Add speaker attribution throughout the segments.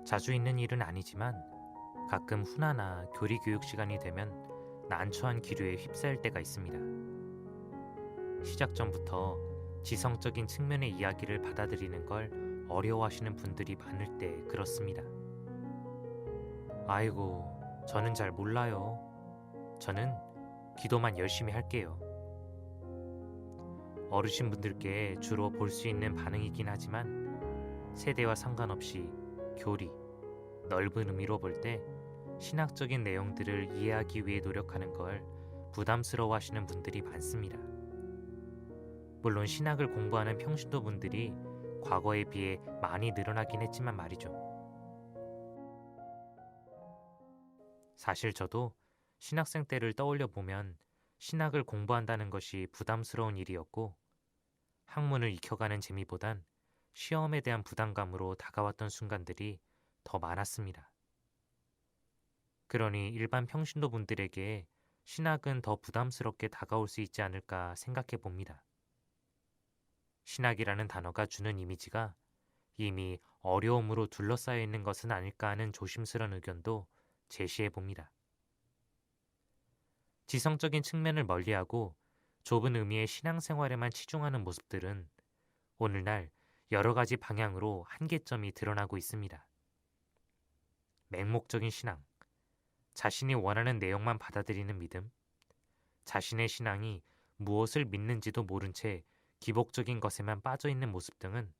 Speaker 1: 자주 있는 일은 아니지만 가끔 훈화나 교리 교육 시간이 되면 난처한 기류에 휩싸일 때가 있습니다. 시작 전부터 지성적인 측면의 이야기를 받아들이는 걸 어려워하시는 분들이 많을 때 그렇습니다. 아이고, 저는 잘 몰라요. 저는 기도만 열심히 할게요. 어르신분들께 주로 볼 수 있는 반응이긴 하지만 세대와 상관없이 교리, 넓은 의미로 볼 때 신학적인 내용들을 이해하기 위해 노력하는 걸 부담스러워 하시는 분들이 많습니다. 물론 신학을 공부하는 평신도 분들이 과거에 비해 많이 늘어나긴 했지만 말이죠. 사실 저도 신학생 때를 떠올려 보면 신학을 공부한다는 것이 부담스러운 일이었고 학문을 익혀가는 재미보단 시험에 대한 부담감으로 다가왔던 순간들이 더 많았습니다. 그러니 일반 평신도 분들에게 신학은 더 부담스럽게 다가올 수 있지 않을까 생각해 봅니다. 신학이라는 단어가 주는 이미지가 이미 어려움으로 둘러싸여 있는 것은 아닐까 하는 조심스러운 의견도 제시해 봅니다. 지성적인 측면을 멀리하고 좁은 의미의 신앙생활에만 치중하는 모습들은 오늘날 여러 가지 방향으로 한계점이 드러나고 있습니다. 맹목적인 신앙, 자신이 원하는 내용만 받아들이는 믿음, 자신의 신앙이 무엇을 믿는지도 모른 채 기복적인 것에만 빠져 있는 모습 등은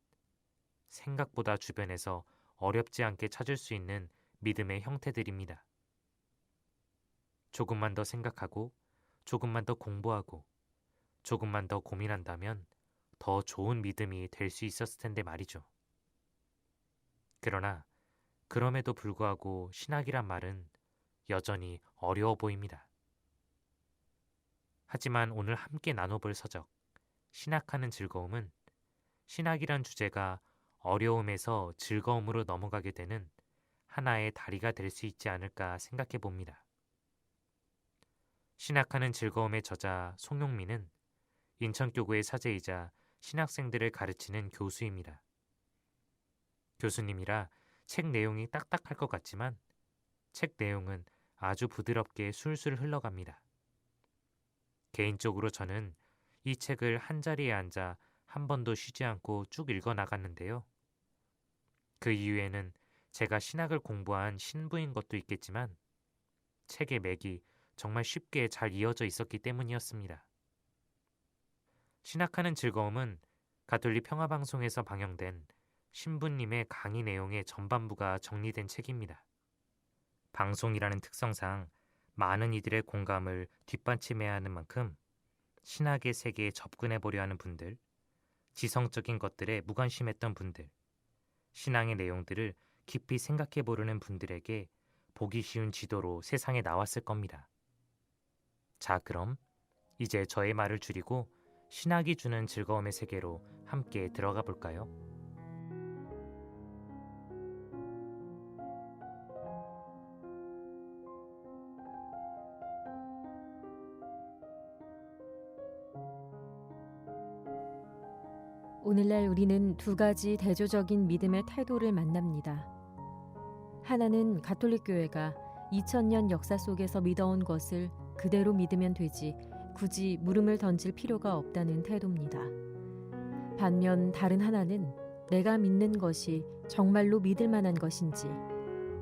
Speaker 1: 생각보다 주변에서 어렵지 않게 찾을 수 있는 믿음의 형태들입니다. 조금만 더 생각하고 조금만 더 공부하고 조금만 더 고민한다면 더 좋은 믿음이 될 수 있었을 텐데 말이죠. 그러나 그럼에도 불구하고 신학이란 말은 여전히 어려워 보입니다. 하지만 오늘 함께 나눠볼 서적 신학하는 즐거움은 신학이란 주제가 어려움에서 즐거움으로 넘어가게 되는 하나의 다리가 될 수 있지 않을까 생각해 봅니다. 신학하는 즐거움의 저자 송용민은 인천교구의 사제이자 신학생들을 가르치는 교수입니다. 교수님이라 책 내용이 딱딱할 것 같지만 책 내용은 아주 부드럽게 술술 흘러갑니다. 개인적으로 저는 이 책을 한자리에 앉아 한 번도 쉬지 않고 쭉 읽어 나갔는데요. 그 이유에는 제가 신학을 공부한 신부인 것도 있겠지만 책의 맥이 정말 쉽게 잘 이어져 있었기 때문이었습니다. 신학하는 즐거움은 가톨릭 평화방송에서 방영된 신부님의 강의 내용의 전반부가 정리된 책입니다. 방송이라는 특성상 많은 이들의 공감을 뒷받침해야 하는 만큼 신학의 세계에 접근해 보려 하는 분들, 지성적인 것들에 무관심했던 분들, 신앙의 내용들을 깊이 생각해 보려는 분들에게 보기 쉬운 지도로 세상에 나왔을 겁니다. 자, 그럼 이제 저의 말을 줄이고 신학이 주는 즐거움의 세계로 함께 들어가 볼까요?
Speaker 2: 오늘날 우리는 두 가지 대조적인 믿음의 태도를 만납니다. 하나는 가톨릭 교회가 2000년 역사 속에서 믿어온 것을 그대로 믿으면 되지 굳이 물음을 던질 필요가 없다는 태도입니다. 반면 다른 하나는 내가 믿는 것이 정말로 믿을 만한 것인지,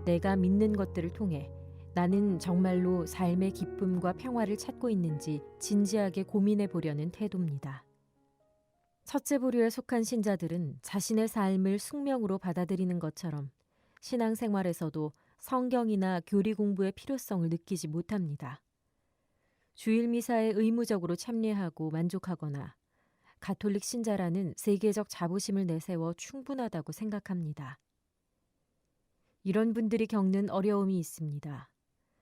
Speaker 2: 내가 믿는 것들을 통해 나는 정말로 삶의 기쁨과 평화를 찾고 있는지 진지하게 고민해 보려는 태도입니다. 첫째 부류에 속한 신자들은 자신의 삶을 숙명으로 받아들이는 것처럼 신앙생활에서도 성경이나 교리 공부의 필요성을 느끼지 못합니다. 주일 미사에 의무적으로 참여하고 만족하거나 가톨릭 신자라는 세계적 자부심을 내세워 충분하다고 생각합니다. 이런 분들이 겪는 어려움이 있습니다.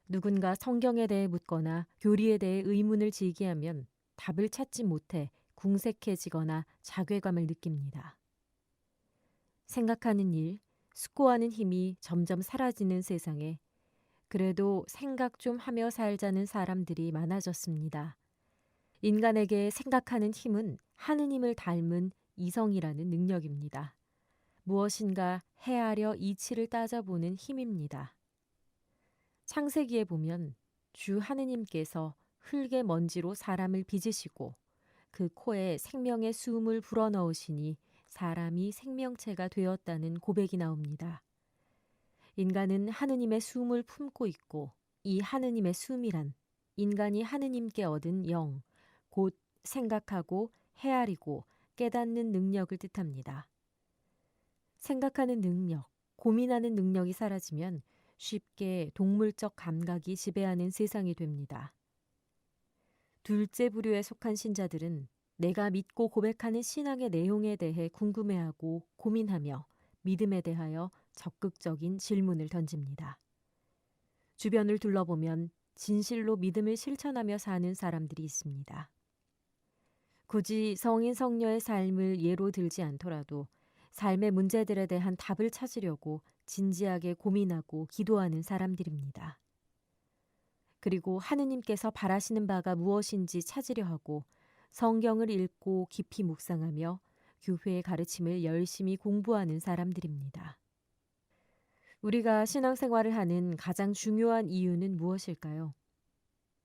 Speaker 2: 누군가 성경에 대해 묻거나 교리에 대해 의문을 제기하면 답을 찾지 못해 궁색해지거나 자괴감을 느낍니다. 생각하는 일, 숙고하는 힘이 점점 사라지는 세상에 그래도 생각 좀 하며 살자는 사람들이 많아졌습니다. 인간에게 생각하는 힘은 하느님을 닮은 이성이라는 능력입니다. 무엇인가 헤아려 이치를 따져보는 힘입니다. 창세기에 보면 주 하느님께서 흙의 먼지로 사람을 빚으시고 그 코에 생명의 숨을 불어넣으시니 사람이 생명체가 되었다는 고백이 나옵니다. 인간은 하느님의 숨을 품고 있고 이 하느님의 숨이란 인간이 하느님께 얻은 영, 곧 생각하고 헤아리고 깨닫는 능력을 뜻합니다. 생각하는 능력, 고민하는 능력이 사라지면 쉽게 동물적 감각이 지배하는 세상이 됩니다. 둘째 부류에 속한 신자들은 내가 믿고 고백하는 신앙의 내용에 대해 궁금해하고 고민하며 믿음에 대하여 적극적인 질문을 던집니다. 주변을 둘러보면 진실로 믿음을 실천하며 사는 사람들이 있습니다. 굳이 성인 성녀의 삶을 예로 들지 않더라도 삶의 문제들에 대한 답을 찾으려고 진지하게 고민하고 기도하는 사람들입니다. 그리고 하느님께서 바라시는 바가 무엇인지 찾으려 하고 성경을 읽고 깊이 묵상하며 교회의 가르침을 열심히 공부하는 사람들입니다. 우리가 신앙생활을 하는 가장 중요한 이유는 무엇일까요?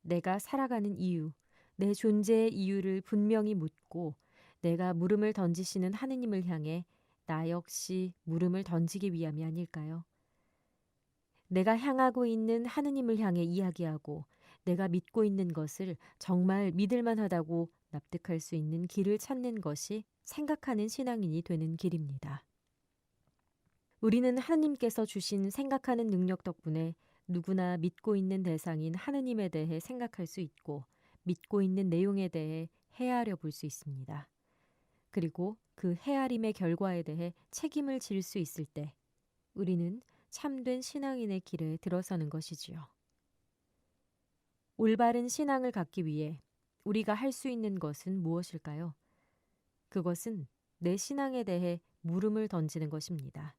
Speaker 2: 내가 살아가는 이유, 내 존재의 이유를 분명히 묻고 내가 물음을 던지시는 하느님을 향해 나 역시 물음을 던지기 위함이 아닐까요? 내가 향하고 있는 하느님을 향해 이야기하고 내가 믿고 있는 것을 정말 믿을 만하다고 납득할 수 있는 길을 찾는 것이 생각하는 신앙인이 되는 길입니다. 우리는 하느님께서 주신 생각하는 능력 덕분에 누구나 믿고 있는 대상인 하느님에 대해 생각할 수 있고 믿고 있는 내용에 대해 헤아려 볼 수 있습니다. 그리고 그 헤아림의 결과에 대해 책임을 질 수 있을 때 우리는 참된 신앙인의 길에 들어서는 것이지요. 올바른 신앙을 갖기 위해 우리가 할 수 있는 것은 무엇일까요? 그것은 내 신앙에 대해 물음을 던지는 것입니다.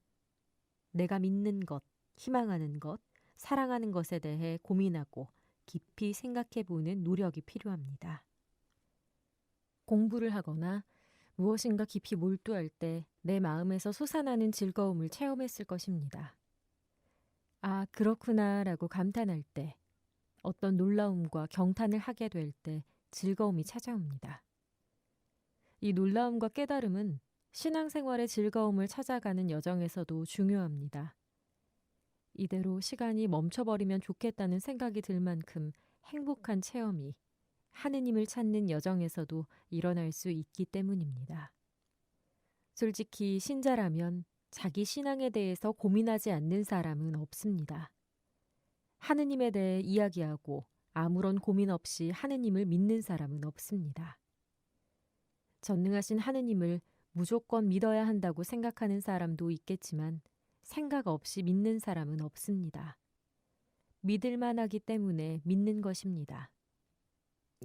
Speaker 2: 내가 믿는 것, 희망하는 것, 사랑하는 것에 대해 고민하고 깊이 생각해 보는 노력이 필요합니다. 공부를 하거나 무엇인가 깊이 몰두할 때 내 마음에서 솟아나는 즐거움을 체험했을 것입니다. 아, 그렇구나 라고 감탄할 때, 어떤 놀라움과 경탄을 하게 될 때 즐거움이 찾아옵니다. 이 놀라움과 깨달음은 신앙생활의 즐거움을 찾아가는 여정에서도 중요합니다. 이대로 시간이 멈춰버리면 좋겠다는 생각이 들 만큼 행복한 체험이 하느님을 찾는 여정에서도 일어날 수 있기 때문입니다. 솔직히 신자라면 자기 신앙에 대해서 고민하지 않는 사람은 없습니다. 하느님에 대해 이야기하고 아무런 고민 없이 하느님을 믿는 사람은 없습니다. 전능하신 하느님을 무조건 믿어야 한다고 생각하는 사람도 있겠지만 생각 없이 믿는 사람은 없습니다. 믿을 만하기 때문에 믿는 것입니다.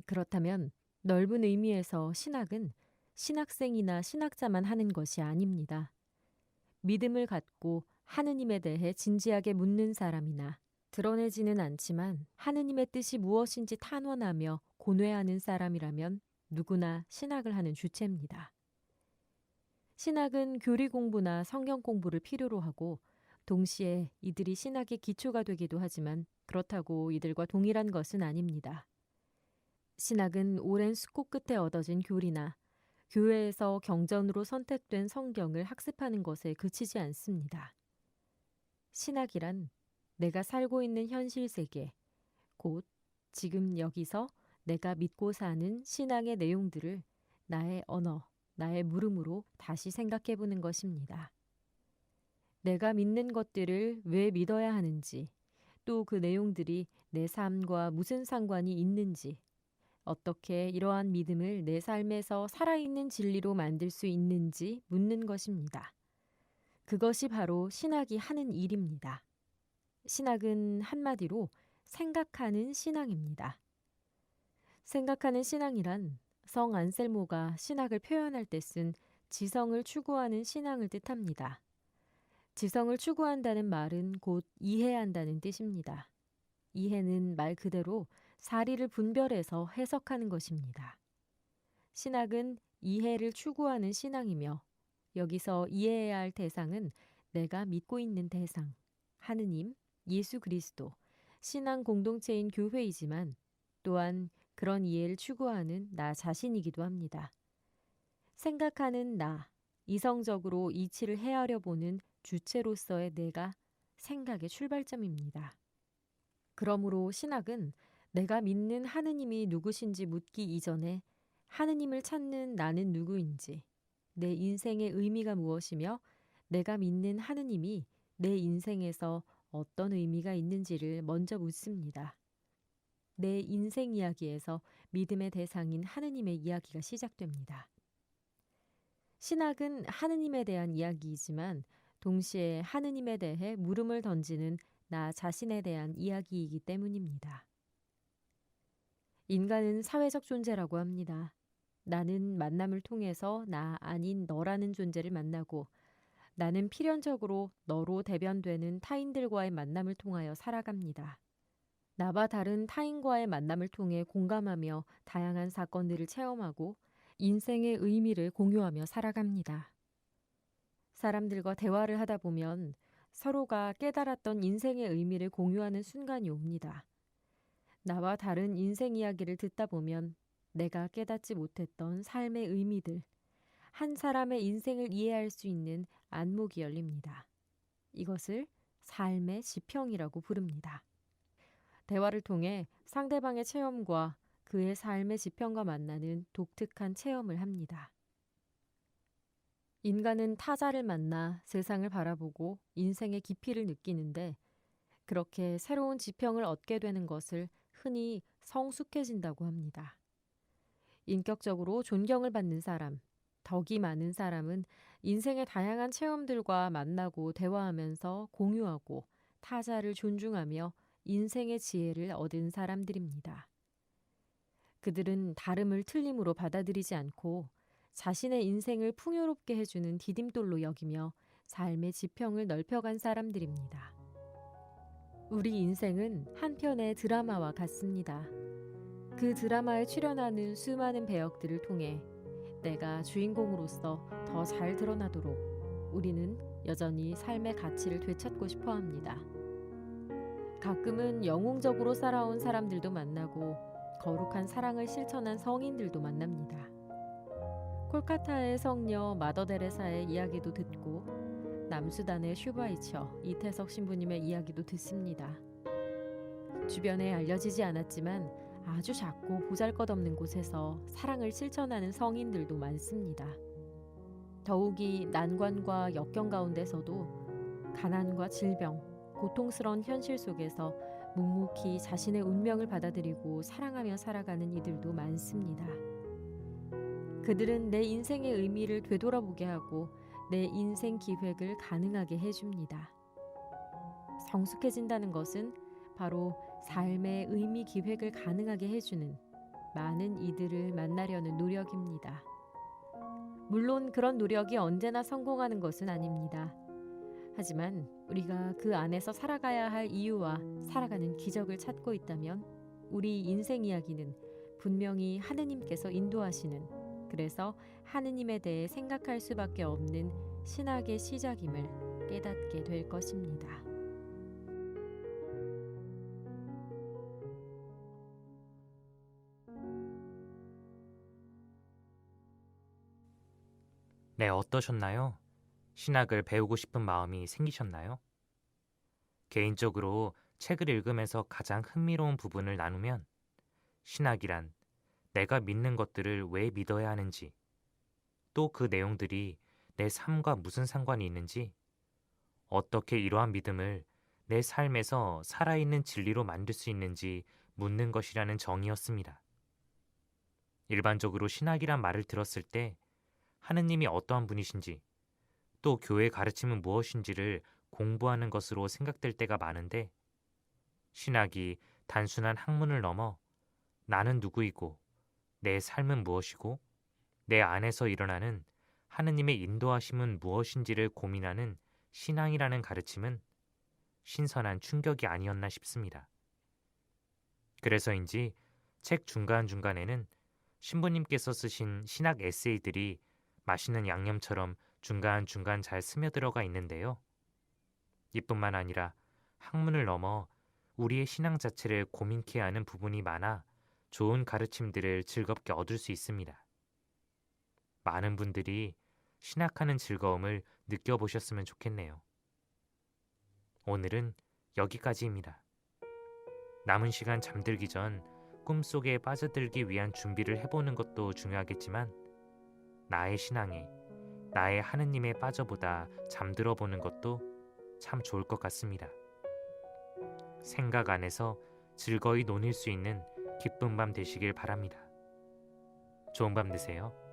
Speaker 2: 그렇다면 넓은 의미에서 신학은 신학생이나 신학자만 하는 것이 아닙니다. 믿음을 갖고 하느님에 대해 진지하게 묻는 사람이나 드러내지는 않지만 하느님의 뜻이 무엇인지 탄원하며 고뇌하는 사람이라면 누구나 신학을 하는 주체입니다. 신학은 교리 공부나 성경 공부를 필요로 하고 동시에 이들이 신학의 기초가 되기도 하지만 그렇다고 이들과 동일한 것은 아닙니다. 신학은 오랜 숙고 끝에 얻어진 교리나 교회에서 경전으로 선택된 성경을 학습하는 것에 그치지 않습니다. 신학이란 내가 살고 있는 현실 세계, 곧 지금 여기서 내가 믿고 사는 신앙의 내용들을 나의 언어, 나의 물음으로 다시 생각해 보는 것입니다. 내가 믿는 것들을 왜 믿어야 하는지, 또 그 내용들이 내 삶과 무슨 상관이 있는지, 어떻게 이러한 믿음을 내 삶에서 살아있는 진리로 만들 수 있는지 묻는 것입니다. 그것이 바로 신학이 하는 일입니다. 신학은 한마디로 생각하는 신앙입니다. 생각하는 신앙이란 성 안셀모가 신학을 표현할 때 쓴 지성을 추구하는 신앙을 뜻합니다. 지성을 추구한다는 말은 곧 이해한다는 뜻입니다. 이해는 말 그대로 사리를 분별해서 해석하는 것입니다. 신학은 이해를 추구하는 신앙이며 여기서 이해해야 할 대상은 내가 믿고 있는 대상, 하느님, 예수 그리스도, 신앙 공동체인 교회이지만 또한 그런 이해를 추구하는 나 자신이기도 합니다. 생각하는 나, 이성적으로 이치를 헤아려 보는 주체로서의 내가 생각의 출발점입니다. 그러므로 신학은 내가 믿는 하느님이 누구신지 묻기 이전에 하느님을 찾는 나는 누구인지, 내 인생의 의미가 무엇이며 내가 믿는 하느님이 내 인생에서 어떤 의미가 있는지를 먼저 묻습니다. 내 인생 이야기에서 믿음의 대상인 하느님의 이야기가 시작됩니다. 신학은 하느님에 대한 이야기이지만 동시에 하느님에 대해 물음을 던지는 나 자신에 대한 이야기이기 때문입니다. 인간은 사회적 존재라고 합니다. 나는 만남을 통해서 나 아닌 너라는 존재를 만나고 나는 필연적으로 너로 대변되는 타인들과의 만남을 통하여 살아갑니다. 나와 다른 타인과의 만남을 통해 공감하며 다양한 사건들을 체험하고 인생의 의미를 공유하며 살아갑니다. 사람들과 대화를 하다 보면 서로가 깨달았던 인생의 의미를 공유하는 순간이 옵니다. 나와 다른 인생 이야기를 듣다 보면 내가 깨닫지 못했던 삶의 의미들, 한 사람의 인생을 이해할 수 있는 안목이 열립니다. 이것을 삶의 지평이라고 부릅니다. 대화를 통해 상대방의 체험과 그의 삶의 지평과 만나는 독특한 체험을 합니다. 인간은 타자를 만나 세상을 바라보고 인생의 깊이를 느끼는데 그렇게 새로운 지평을 얻게 되는 것을 흔히 성숙해진다고 합니다. 인격적으로 존경을 받는 사람, 덕이 많은 사람은 인생의 다양한 체험들과 만나고 대화하면서 공유하고 타자를 존중하며 인생의 지혜를 얻은 사람들입니다. 그들은 다름을 틀림으로 받아들이지 않고 자신의 인생을 풍요롭게 해주는 디딤돌로 여기며 삶의 지평을 넓혀간 사람들입니다. 우리 인생은 한 편의 드라마와 같습니다. 그 드라마에 출연하는 수많은 배역들을 통해 내가 주인공으로서 더 잘 드러나도록 우리는 여전히 삶의 가치를 되찾고 싶어 합니다. 가끔은 영웅적으로 살아온 사람들도 만나고 거룩한 사랑을 실천한 성인들도 만납니다. 콜카타의 성녀 마더 데레사의 이야기도 듣고 남수단의 슈바이처 이태석 신부님의 이야기도 듣습니다. 주변에 알려지지 않았지만 아주 작고 보잘것없는 곳에서 사랑을 실천하는 성인들도 많습니다. 더욱이 난관과 역경 가운데서도 가난과 질병, 고통스러운 현실 속에서 묵묵히 자신의 운명을 받아들이고 사랑하며 살아가는 이들도 많습니다. 그들은 내 인생의 의미를 되돌아보게 하고 내 인생 기획을 가능하게 해줍니다. 성숙해진다는 것은 바로 삶의 의미 기획을 가능하게 해주는 많은 이들을 만나려는 노력입니다. 물론 그런 노력이 언제나 성공하는 것은 아닙니다. 하지만 우리가 그 안에서 살아가야 할 이유와 살아가는 기적을 찾고 있다면 우리 인생 이야기는 분명히 하느님께서 인도하시는, 그래서 하느님에 대해 생각할 수밖에 없는 신학의 시작임을 깨닫게 될 것입니다.
Speaker 1: 네, 어떠셨나요? 신학을 배우고 싶은 마음이 생기셨나요? 개인적으로 책을 읽으면서 가장 흥미로운 부분을 나누면 신학이란 내가 믿는 것들을 왜 믿어야 하는지, 또 그 내용들이 내 삶과 무슨 상관이 있는지, 어떻게 이러한 믿음을 내 삶에서 살아있는 진리로 만들 수 있는지 묻는 것이라는 정의였습니다. 일반적으로 신학이란 말을 들었을 때 하느님이 어떠한 분이신지, 또 교회의 가르침은 무엇인지를 공부하는 것으로 생각될 때가 많은데, 신학이 단순한 학문을 넘어 나는 누구이고 내 삶은 무엇이고 내 안에서 일어나는 하느님의 인도하심은 무엇인지를 고민하는 신앙이라는 가르침은 신선한 충격이 아니었나 싶습니다. 그래서인지 책 중간중간에는 신부님께서 쓰신 신학 에세이들이 맛있는 양념처럼 중간중간 잘 스며들어가 있는데요. 이뿐만 아니라 학문을 넘어 우리의 신앙 자체를 고민케 하는 부분이 많아 좋은 가르침들을 즐겁게 얻을 수 있습니다. 많은 분들이 신학하는 즐거움을 느껴보셨으면 좋겠네요. 오늘은 여기까지입니다. 남은 시간 잠들기 전 꿈속에 빠져들기 위한 준비를 해보는 것도 중요하겠지만 나의 신앙에, 나의 하느님에 빠져보다 잠들어 보는 것도 참 좋을 것 같습니다. 생각 안에서 즐거이 논일 수 있는 기쁜 밤 되시길 바랍니다. 좋은 밤 되세요.